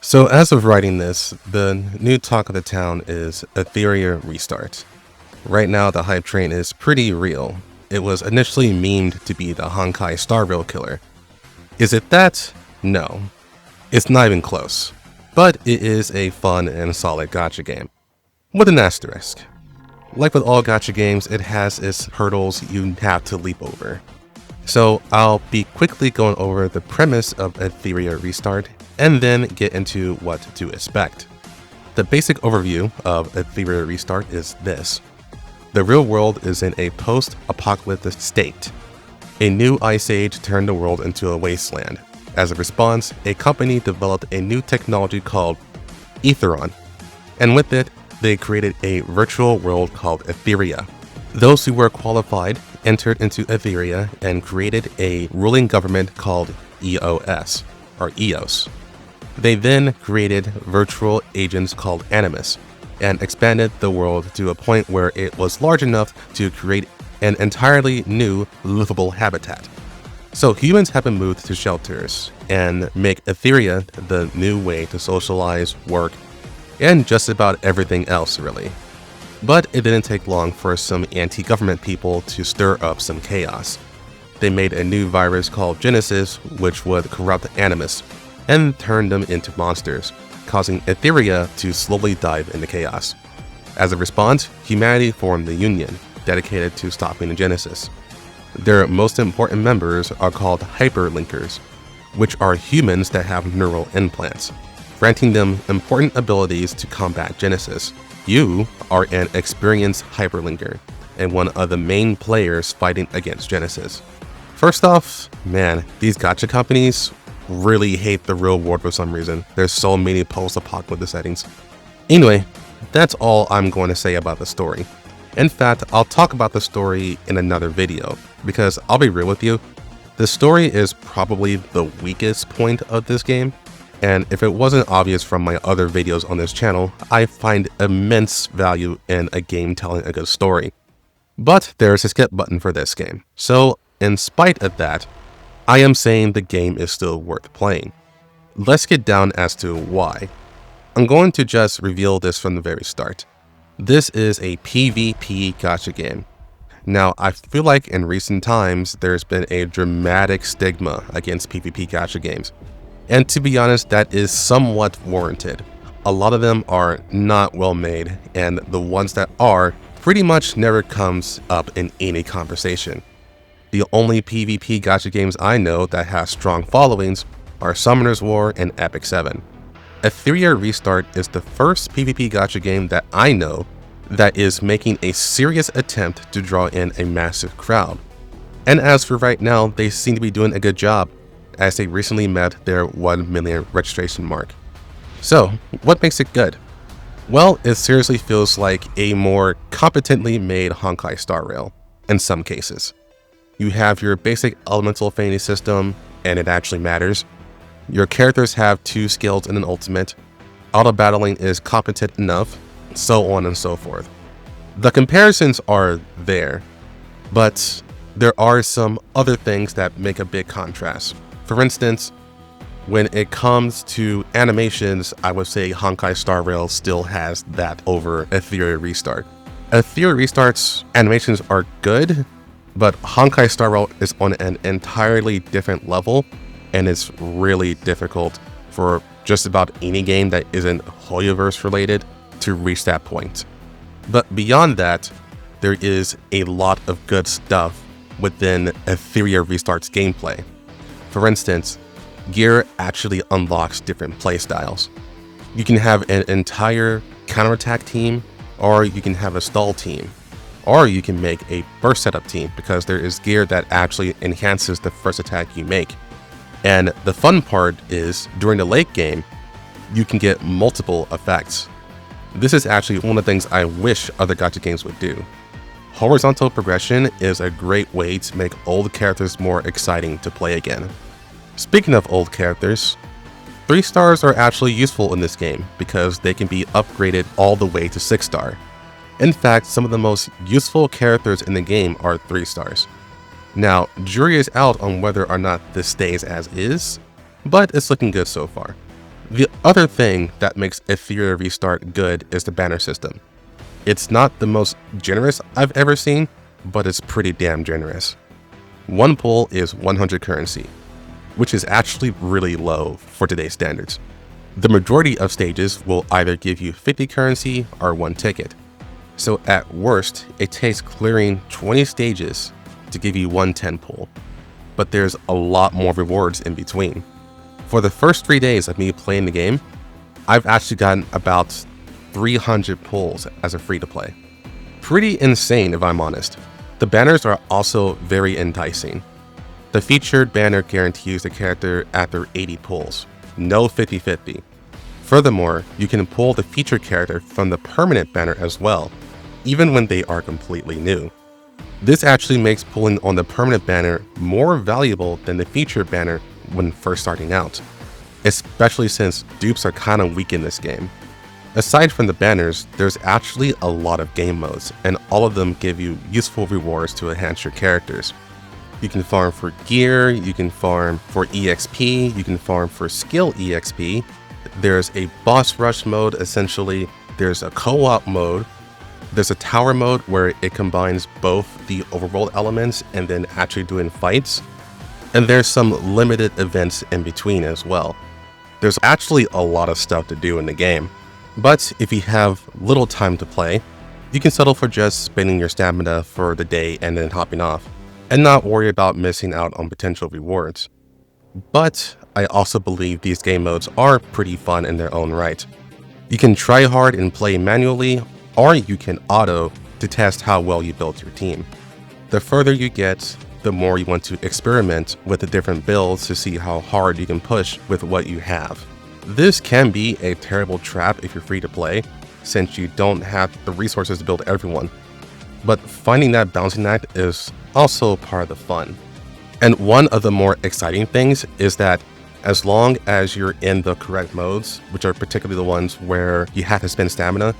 So as of writing this, the new talk of the town is Etheria Restart. Right now the hype train is pretty real. It was initially memed to be the Honkai Star Rail killer. Is it that? No. It's not even close. But it is a fun and solid gacha game. With an asterisk. Like with all gacha games, it has its hurdles you have to leap over. So I'll be quickly going over the premise of Etheria Restart and then get into what to expect. The basic overview of Etheria Restart is this. The real world is in a post-apocalyptic state. A new ice age turned the world into a wasteland. As a response, a company developed a new technology called Etheron, and with it, they created a virtual world called Etheria. Those who were qualified entered into Etheria and created a ruling government called EOS, or EOS. They then created virtual agents called Animus, and expanded the world to a point where it was large enough to create an entirely new livable habitat. So humans have been moved to shelters and make Etheria the new way to socialize, work, and just about everything else really. But it didn't take long for some anti-government people to stir up some chaos. They made a new virus called Genesis, which would corrupt Animus and turn them into monsters, causing Etheria to slowly dive into chaos. As a response, humanity formed the Union, dedicated to stopping the Genesis. Their most important members are called hyperlinkers, which are humans that have neural implants, granting them important abilities to combat Genesis. You are an experienced hyperlinker, and one of the main players fighting against Genesis. First off, man, these gacha companies really hate the real world for some reason. There's so many post-apocalyptic settings. Anyway, that's all I'm going to say about the story. In fact, I'll talk about the story in another video, because I'll be real with you, the story is probably the weakest point of this game, and if it wasn't obvious from my other videos on this channel, I find immense value in a game telling a good story. But there's a skip button for this game, so in spite of that, I am saying the game is still worth playing. Let's get down as to why. I'm going to just reveal this from the very start. This is a PvP gacha game. Now, I feel like in recent times, there's been a dramatic stigma against PvP gacha games. And to be honest, that is somewhat warranted. A lot of them are not well made, and the ones that are pretty much never comes up in any conversation. The only PvP gacha games I know that have strong followings are Summoner's War and Epic 7. Etheria Restart is the first PvP gacha game that I know that is making a serious attempt to draw in a massive crowd. And as for right now, they seem to be doing a good job, as they recently met their 1 million registration mark. So, what makes it good? Well, it seriously feels like a more competently made Honkai Star Rail, in some cases. You have your basic elemental affinity system, and it actually matters. Your characters have 2 skills and an ultimate. Auto-battling is competent enough, so on and so forth. The comparisons are there, but there are some other things that make a big contrast. For instance, when it comes to animations, I would say Honkai Star Rail still has that over Etheria Restart. Etheria Restart's animations are good, but Honkai Star Rail is on an entirely different level, and it's really difficult for just about any game that isn't Hoyoverse related to reach that point. But beyond that, there is a lot of good stuff within Etheria Restart's gameplay. For instance, gear actually unlocks different playstyles. You can have an entire counterattack team, or you can have a stall team, or you can make a burst setup team because there is gear that actually enhances the first attack you make. And the fun part is, during the late game, you can get multiple effects. This is actually one of the things I wish other gacha games would do. Horizontal progression is a great way to make old characters more exciting to play again. Speaking of old characters, 3 stars are actually useful in this game because they can be upgraded all the way to 6 star. In fact, some of the most useful characters in the game are 3 stars. Now, jury is out on whether or not this stays as is, but it's looking good so far. The other thing that makes Etheria Restart good is the banner system. It's not the most generous I've ever seen, but it's pretty damn generous. One pull is 100 currency, which is actually really low for today's standards. The majority of stages will either give you 50 currency or 1 ticket. So at worst, it takes clearing 20 stages to give you 110 pull, but there's a lot more rewards in between. For the first 3 days of me playing the game, I've actually gotten about 300 pulls as a free-to-play. Pretty insane if I'm honest. The banners are also very enticing. The featured banner guarantees the character after 80 pulls, no 50-50. Furthermore, you can pull the featured character from the permanent banner as well, even when they are completely new. This actually makes pulling on the permanent banner more valuable than the featured banner when first starting out, especially since dupes are kinda weak in this game. Aside from the banners, there's actually a lot of game modes, and all of them give you useful rewards to enhance your characters. You can farm for gear, you can farm for EXP, you can farm for skill EXP. There's a boss rush mode, essentially. There's a co-op mode. There's a tower mode where it combines both the overworld elements and then actually doing fights. And there's some limited events in between as well. There's actually a lot of stuff to do in the game. But if you have little time to play, you can settle for just spending your stamina for the day and then hopping off, and not worry about missing out on potential rewards. But I also believe these game modes are pretty fun in their own right. You can try hard and play manually, or you can auto to test how well you built your team. The further you get, the more you want to experiment with the different builds to see how hard you can push with what you have. This can be a terrible trap if you're free to play, since you don't have the resources to build everyone. But finding that balancing act is also part of the fun. And one of the more exciting things is that as long as you're in the correct modes, which are particularly the ones where you have to spend stamina,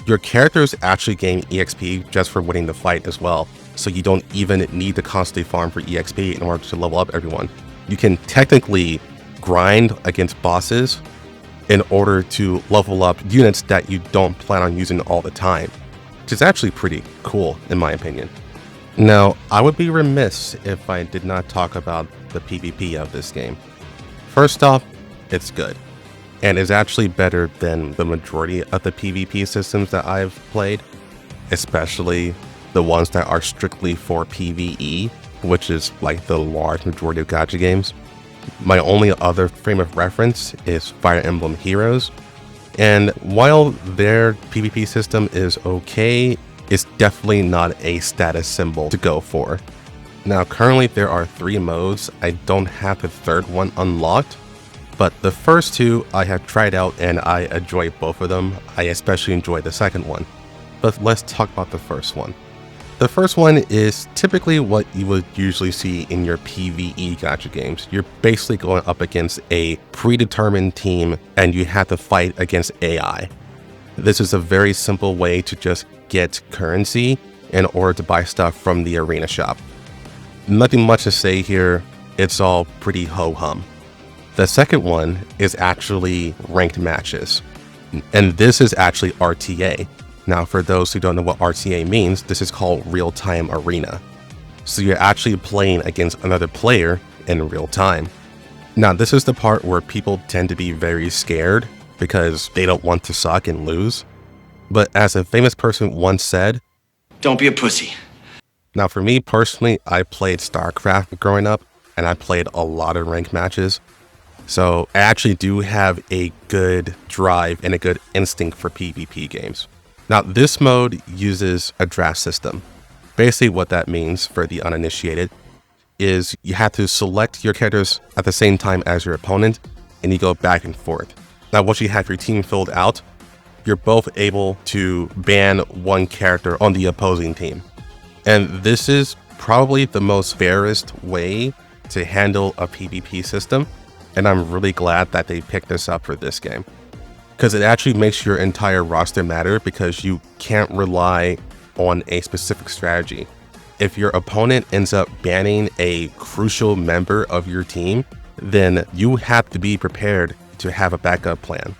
your characters actually gain EXP just for winning the fight as well. So you don't even need to constantly farm for EXP in order to level up everyone. You can technically grind against bosses in order to level up units that you don't plan on using all the time, which is actually pretty cool in my opinion. Now, I would be remiss if I did not talk about the PvP of this game. First off, it's good, and is actually better than the majority of the PvP systems that I've played, especially the ones that are strictly for PvE, which is like the large majority of gacha games. My only other frame of reference is Fire Emblem Heroes, and while their PvP system is okay, it's definitely not a status symbol to go for. Now currently there are 3 modes. I don't have the third one unlocked, but the first 2 I have tried out and I enjoy both of them. I especially enjoy the second one. But let's talk about the first one. The first one is typically what you would usually see in your PvE gacha games. You're basically going up against a predetermined team and you have to fight against AI. This is a very simple way to just get currency in order to buy stuff from the arena shop. Nothing much to say here, it's all pretty ho-hum. The second one is actually ranked matches, and this is actually RTA. Now, for those who don't know what RTA means, this is called real-time arena. So you're actually playing against another player in real time. Now, this is the part where people tend to be very scared because they don't want to suck and lose. But as a famous person once said, "Don't be a pussy." Now, for me personally, I played StarCraft growing up, and I played a lot of ranked matches. So I actually do have a good drive and a good instinct for PvP games. Now, this mode uses a draft system. Basically what that means for the uninitiated is you have to select your characters at the same time as your opponent, and you go back and forth. Now, once you have your team filled out, you're both able to ban one character on the opposing team. And this is probably the most fairest way to handle a PvP system, and I'm really glad that they picked this up for this game, because it actually makes your entire roster matter because you can't rely on a specific strategy. If your opponent ends up banning a crucial member of your team, then you have to be prepared to have a backup plan.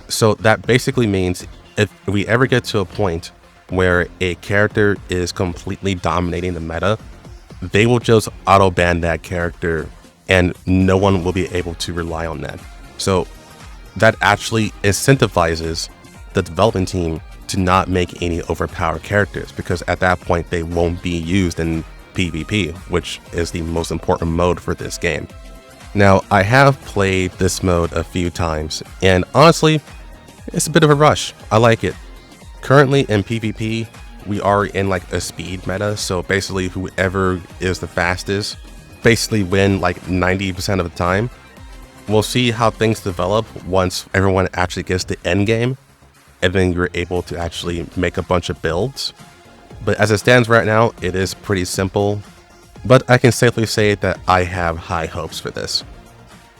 So that basically means if we ever get to a point where a character is completely dominating the meta, they will just auto ban that character and no one will be able to rely on that. So that actually incentivizes the development team to not make any overpowered characters, because at that point they won't be used in PvP, which is the most important mode for this game. Now, I have played this mode a few times, and honestly, it's a bit of a rush. I like it. Currently in PvP, we are in like a speed meta, so basically whoever is the fastest basically win like 90% of the time. We'll see how things develop once everyone actually gets to end game, and then you're able to actually make a bunch of builds. But as it stands right now, it is pretty simple, but I can safely say that I have high hopes for this.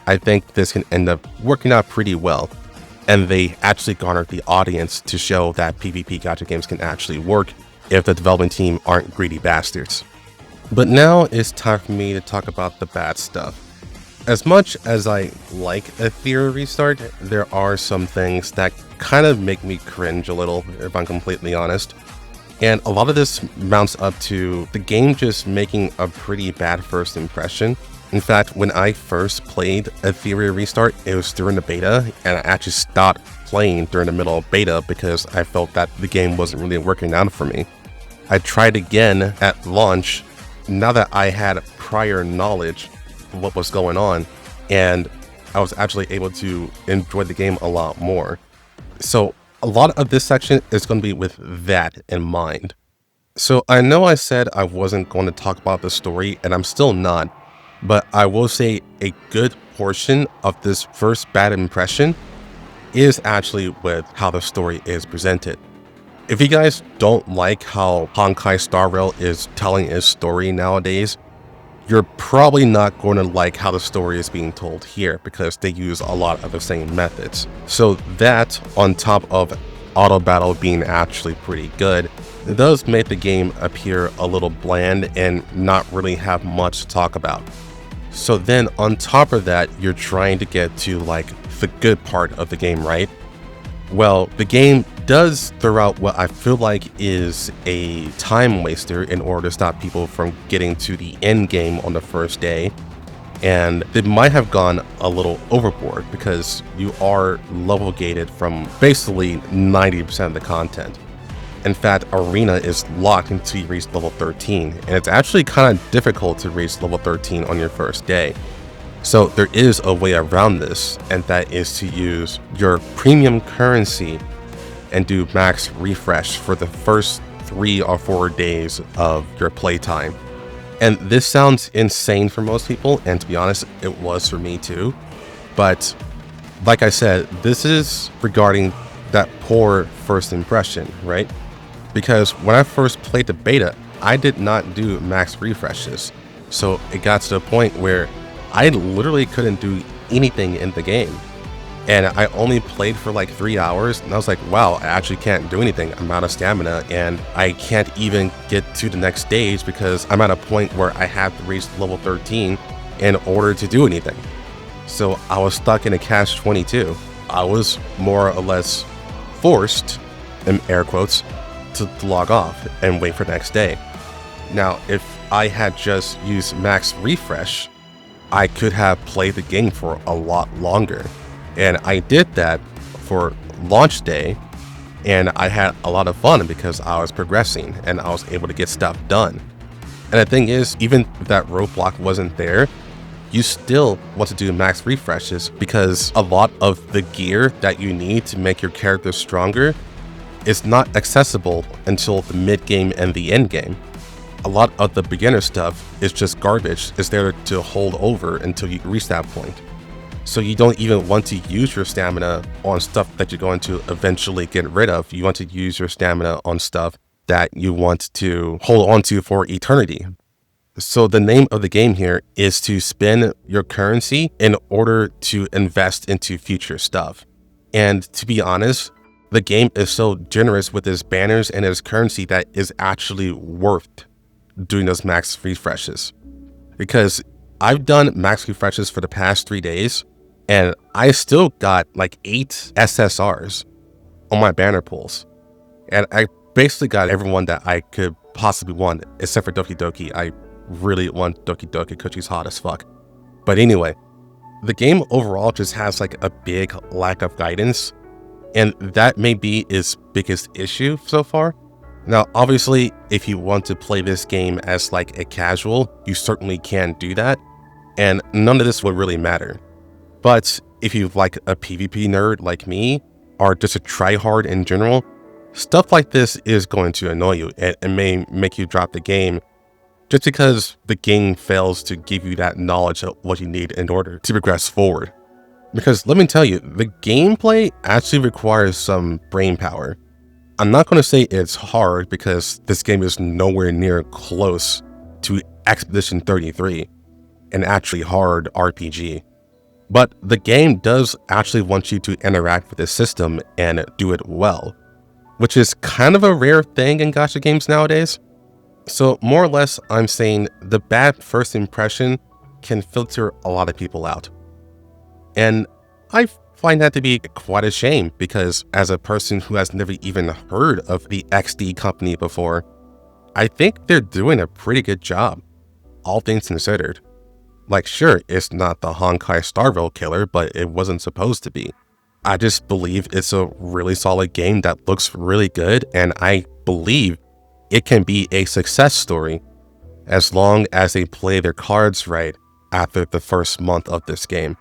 I think this can end up working out pretty well, and they actually garnered the audience to show that PvP gacha games can actually work if the development team aren't greedy bastards. But now it's time for me to talk about the bad stuff. As much as I like Etheria Restart, there are some things that kind of make me cringe a little, if I'm completely honest. And a lot of this mounts up to the game just making a pretty bad first impression. In fact, when I first played Etheria Restart, it was during the beta, and I actually stopped playing during the middle of beta because I felt that the game wasn't really working out for me. I tried again at launch, now that I had prior knowledge of what was going on, and I was actually able to enjoy the game a lot more. So a lot of this section is going to be with that in mind. So I know I said I wasn't going to talk about the story, and I'm still not, but I will say a good portion of this first bad impression is actually with how the story is presented. If you guys don't like how Honkai Star Rail is telling its story nowadays, you're probably not going to like how the story is being told here, because they use a lot of the same methods. So that, on top of auto battle being actually pretty good, it does make the game appear a little bland and not really have much to talk about. So then on top of that, you're trying to get to like the good part of the game, right? Well, the game does throw out what I feel like is a time waster in order to stop people from getting to the end game on the first day. And they might have gone a little overboard because you are level gated from basically 90% of the content. In fact, Arena is locked until you reach level 13, and it's actually kind of difficult to reach level 13 on your first day. So there is a way around this, and that is to use your premium currency and do max refresh for the first 3 or 4 days of your playtime. And this sounds insane for most people, and to be honest, it was for me too. But like I said, this is regarding that poor first impression, right? Because when I first played the beta, I did not do max refreshes. So it got to the point where I literally couldn't do anything in the game. And I only played for like 3 hours, and I was like, wow, I actually can't do anything. I'm out of stamina, and I can't even get to the next stage because I'm at a point where I have to reach level 13 in order to do anything. So I was stuck in a catch-22. I was more or less forced, in air quotes, to log off and wait for the next day. Now, if I had just used max refresh, I could have played the game for a lot longer. And I did that for launch day, and I had a lot of fun because I was progressing and I was able to get stuff done. And the thing is, even if that roadblock wasn't there, you still want to do max refreshes because a lot of the gear that you need to make your character stronger is not accessible until the mid game and the end game. A lot of the beginner stuff is just garbage. It's there to hold over until you reach that point. So you don't even want to use your stamina on stuff that you're going to eventually get rid of. You want to use your stamina on stuff that you want to hold on to for eternity. So the name of the game here is to spend your currency in order to invest into future stuff. And to be honest, the game is so generous with its banners and its currency that is actually worth doing those max refreshes. Because I've done max refreshes for the past 3 days, And I still got like 8 SSRs on my banner pulls. And I basically got everyone that I could possibly want, except for Doki Doki. I really want Doki Doki because she's hot as fuck. But anyway, the game overall just has like a big lack of guidance, and that may be its biggest issue so far. Now, obviously, if you want to play this game as like a casual, you certainly can do that, and none of this would really matter. But if you're like a PvP nerd like me, or just a tryhard in general, stuff like this is going to annoy you and may make you drop the game just because the game fails to give you that knowledge of what you need in order to progress forward. Because let me tell you, the gameplay actually requires some brain power. I'm not going to say it's hard because this game is nowhere near close to Expedition 33, an actually hard RPG. But the game does actually want you to interact with the system and do it well, which is kind of a rare thing in gacha games nowadays. So more or less, I'm saying the bad first impression can filter a lot of people out. And I find that to be quite a shame because as a person who has never even heard of the XD company before, I think they're doing a pretty good job, all things considered. Like, sure, it's not the Honkai Starville killer, but it wasn't supposed to be. I just believe it's a really solid game that looks really good, and I believe it can be a success story as long as they play their cards right after the first month of this game.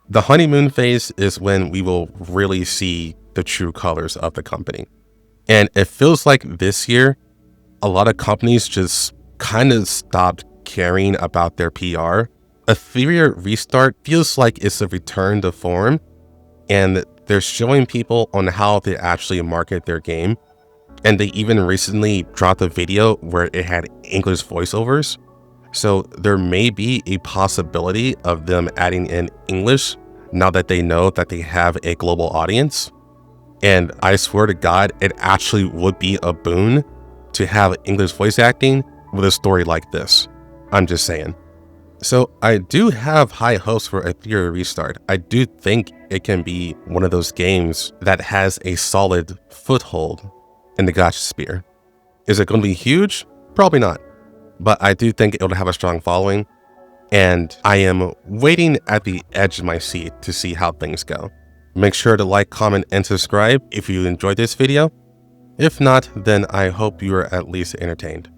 The honeymoon phase is when we will really see the true colors of the company. And it feels like this year, a lot of companies just kind of stopped caring about their PR. Etheria Restart feels like it's a return to form, and they're showing people on how they actually market their game. And they even recently dropped a video where it had English voiceovers. So there may be a possibility of them adding in English now that they know that they have a global audience. And I swear to God, it actually would be a boon to have English voice acting with a story like this. I'm just saying. So I do have high hopes for Etheria Restart. I do think it can be one of those games that has a solid foothold in the gacha sphere. Is it going to be huge? Probably not. But I do think it'll have a strong following, and I am waiting at the edge of my seat to see how things go. Make sure to like, comment, and subscribe if you enjoyed this video. If not, then I hope you are at least entertained.